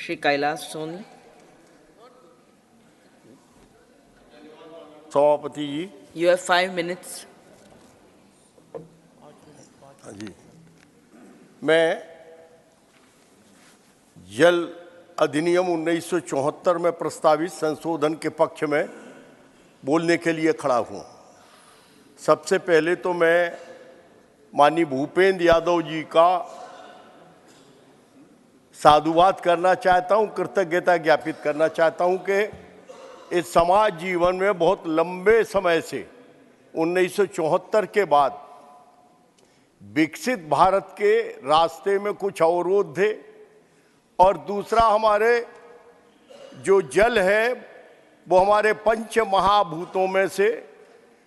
Shri Kailas Soni. सभापति जी, You have 5 minutes. जी, मैं जल अधिनियम 1974 में प्रस्तावित संशोधन के पक्ष में बोलने के लिए खड़ा हूँ। सबसे पहले तो मैं माननीय भूपेंद्र यादव जी का साधुवाद करना चाहता हूँ, कृतज्ञता ज्ञापित करना चाहता हूँ कि इस समाज जीवन में बहुत लंबे समय से 1974 के बाद विकसित भारत के रास्ते में कुछ अवरोध थे और दूसरा हमारे जो जल है वो हमारे पंच महाभूतों में से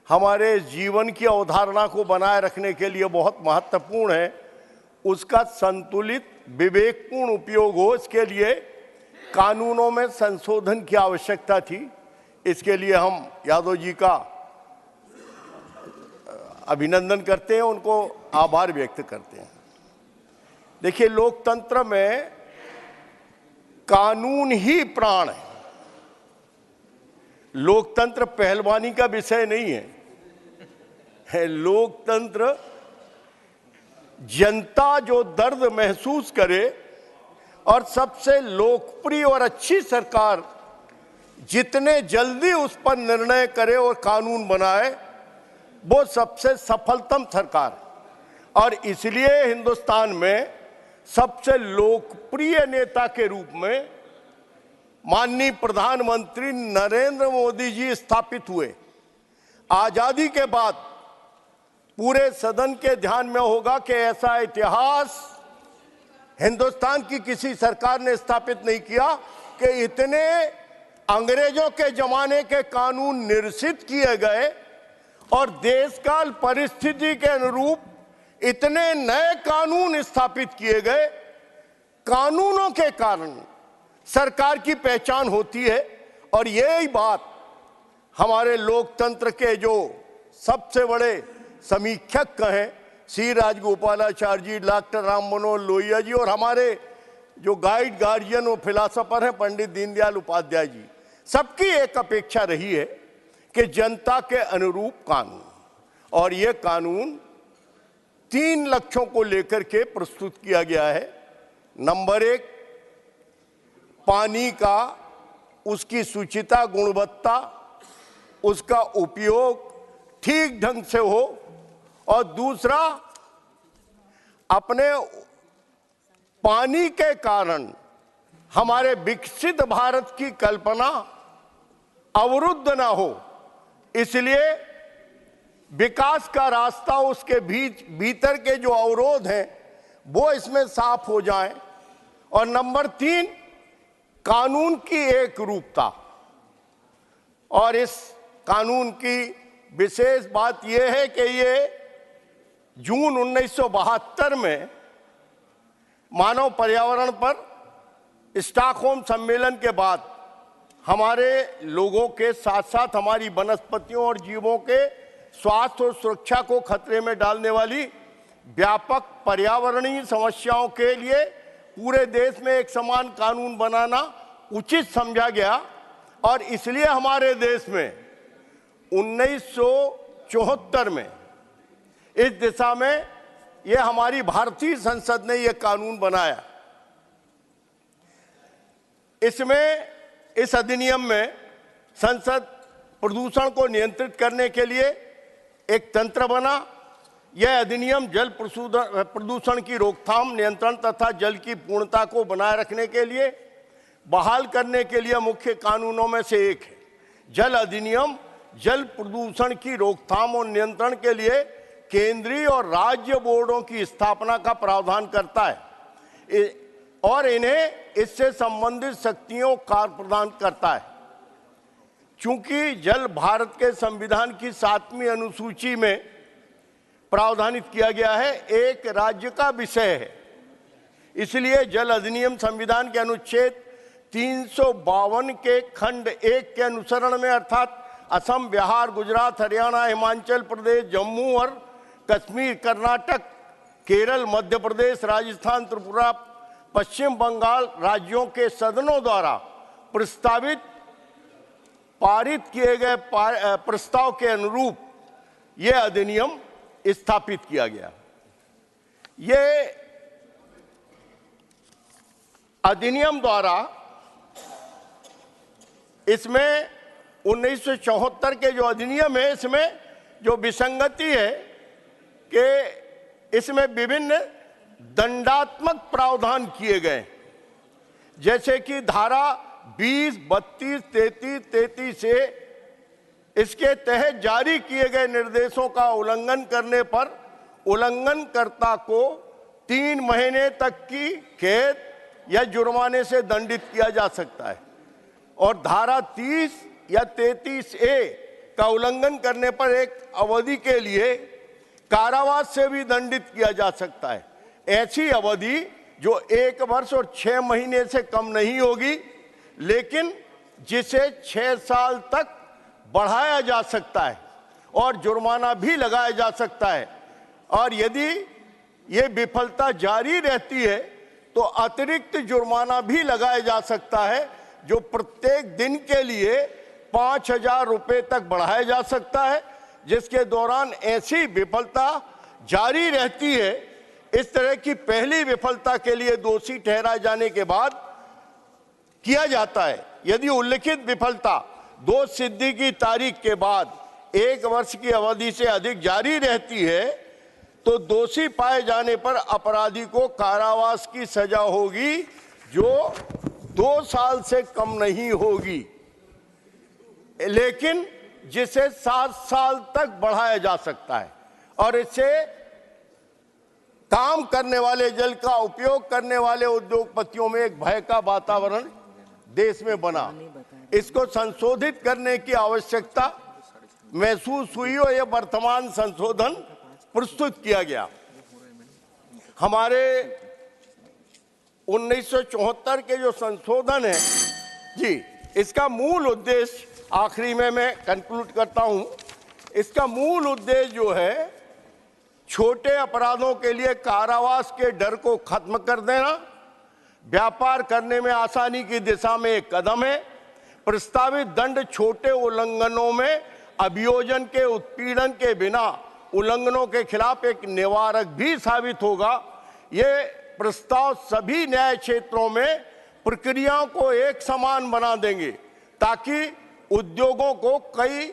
हमारे जीवन की अवधारणा को बनाए रखने के लिए बहुत महत्वपूर्ण है। उसका संतुलित विवेकपूर्ण उपयोग हो, इसके लिए कानूनों में संशोधन की आवश्यकता थी। इसके लिए हम यादव जी का अभिनंदन करते हैं, उनको आभार व्यक्त करते हैं। देखिए, लोकतंत्र में कानून ही प्राण है। लोकतंत्र पहलवानी का विषय नहीं है। लोकतंत्र जनता जो दर्द महसूस करे और सबसे लोकप्रिय और अच्छी सरकार जितने जल्दी उस पर निर्णय करे और कानून बनाए, वो सबसे सफलतम सरकार। और इसलिए हिंदुस्तान में सबसे लोकप्रिय नेता के रूप में माननीय प्रधानमंत्री नरेंद्र मोदी जी स्थापित हुए। आजादी के बाद पूरे सदन के ध्यान में होगा कि ऐसा इतिहास हिंदुस्तान की किसी सरकार ने स्थापित नहीं किया कि इतने अंग्रेजों के जमाने के कानून निरसित किए गए और देशकाल परिस्थिति के अनुरूप इतने नए कानून स्थापित किए गए। कानूनों के कारण सरकार की पहचान होती है और यही बात हमारे लोकतंत्र के जो सबसे बड़े समीक्षक कहें, सी राजगोपालाचार्य जी, डॉक्टर राम मनोहर लोहिया जी और हमारे जो गाइड गार्जियन और फिलासफर हैं पंडित दीनदयाल उपाध्याय जी, सबकी एक अपेक्षा रही है कि जनता के अनुरूप कानून, और ये कानून 3 लक्ष्यों को लेकर के प्रस्तुत किया गया है। नंबर 1, पानी का उसकी शुचिता, गुणवत्ता, उसका उपयोग ठीक ढंग से हो, और दूसरा, अपने पानी के कारण हमारे विकसित भारत की कल्पना अवरुद्ध ना हो, इसलिए विकास का रास्ता, उसके भीतर के जो अवरोध हैं वो इसमें साफ हो जाएं। और नंबर 3, कानून की एक रूपता। और इस कानून की विशेष बात यह है कि ये जून 1972 में मानव पर्यावरण पर स्टॉकहोम सम्मेलन के बाद हमारे लोगों के साथ साथ हमारी वनस्पतियों और जीवों के स्वास्थ्य और सुरक्षा को खतरे में डालने वाली व्यापक पर्यावरणीय समस्याओं के लिए पूरे देश में एक समान कानून बनाना उचित समझा गया। और इसलिए हमारे देश में 1974 में इस दिशा में यह हमारी भारतीय संसद ने यह कानून बनाया। इसमें, इस अधिनियम में संसद प्रदूषण को नियंत्रित करने के लिए एक तंत्र बना। यह अधिनियम जल प्रदूषण की रोकथाम, नियंत्रण तथा जल की पूर्णता को बनाए रखने के लिए बहाल करने के लिए मुख्य कानूनों में से एक है। जल अधिनियम जल प्रदूषण की रोकथाम और नियंत्रण के लिए केंद्रीय और राज्य बोर्डों की स्थापना का प्रावधान करता है और इन्हें इससे संबंधित शक्तियों कार्य प्रदान करता है। चूंकि जल भारत के संविधान की 7वीं अनुसूची में प्रावधानित किया गया है, एक राज्य का विषय है, इसलिए जल अधिनियम संविधान के अनुच्छेद 352 के खंड 1 के अनुसरण में, अर्थात असम, बिहार, गुजरात, हरियाणा, हिमाचल प्रदेश, जम्मू और कश्मीर, कर्नाटक, केरल, मध्य प्रदेश, राजस्थान, त्रिपुरा, पश्चिम बंगाल राज्यों के सदनों द्वारा प्रस्तावित पारित किए गए प्रस्ताव के अनुरूप यह अधिनियम स्थापित किया गया। ये अधिनियम द्वारा इसमें 1974 के जो अधिनियम है, इसमें जो विसंगति है कि इसमें विभिन्न दंडात्मक प्रावधान किए गए, जैसे कि धारा 20, 32, 33 से इसके तहत जारी किए गए निर्देशों का उल्लंघन करने पर उल्लंघनकर्ता को 3 महीने तक की कैद या जुर्माने से दंडित किया जा सकता है, और धारा 30 या 33A का उल्लंघन करने पर एक अवधि के लिए कारावास से भी दंडित किया जा सकता है। ऐसी अवधि जो 1 वर्ष और 6 महीने से कम नहीं होगी, लेकिन जिसे 6 साल तक बढ़ाया जा सकता है और जुर्माना भी लगाया जा सकता है। और यदि ये विफलता जारी रहती है तो अतिरिक्त जुर्माना भी लगाया जा सकता है, जो प्रत्येक दिन के लिए 5,000 रुपये तक बढ़ाया जा सकता है, जिसके दौरान ऐसी विफलता जारी रहती है। इस तरह की पहली विफलता के लिए दोषी ठहराए जाने के बाद किया जाता है। यदि उल्लिखित विफलता दोष सिद्धि की तारीख के बाद 1 वर्ष की अवधि से अधिक जारी रहती है तो दोषी पाए जाने पर अपराधी को कारावास की सजा होगी, जो 2 साल से कम नहीं होगी, लेकिन जिसे 7 साल तक बढ़ाया जा सकता है। और इससे काम करने वाले जल का उपयोग करने वाले उद्योगपतियों में एक भय का वातावरण देश में बना। इसको संशोधित करने की आवश्यकता महसूस हुई और यह वर्तमान संशोधन प्रस्तुत किया गया। हमारे 1974 के जो संशोधन है जी, इसका मूल उद्देश्य, आखिरी में मैं कंक्लूड करता हूं, इसका मूल उद्देश्य जो है छोटे अपराधों के लिए कारावास के डर को खत्म कर देना, व्यापार करने में आसानी की दिशा में एक कदम है। प्रस्तावित दंड छोटे उल्लंघनों में अभियोजन के उत्पीड़न के बिना उल्लंघनों के खिलाफ एक निवारक भी साबित होगा। ये प्रस्ताव सभी न्याय क्षेत्रों में प्रक्रियाओं को एक समान बना देंगे, ताकि उद्योगों को कई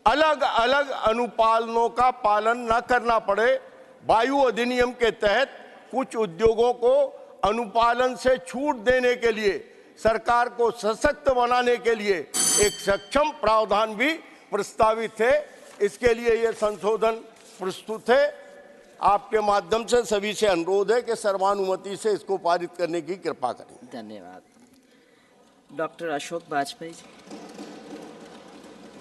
अलग अलग अनुपालनों का पालन न करना पड़े। वायु अधिनियम के तहत कुछ उद्योगों को अनुपालन से छूट देने के लिए सरकार को सशक्त बनाने के लिए एक सक्षम प्रावधान भी प्रस्तावित है। इसके लिए यह संशोधन प्रस्तुत है। आपके माध्यम से सभी से अनुरोध है कि सर्वानुमति से इसको पारित करने की कृपा करें। धन्यवाद। डॉक्टर अशोक वाजपेयी जी।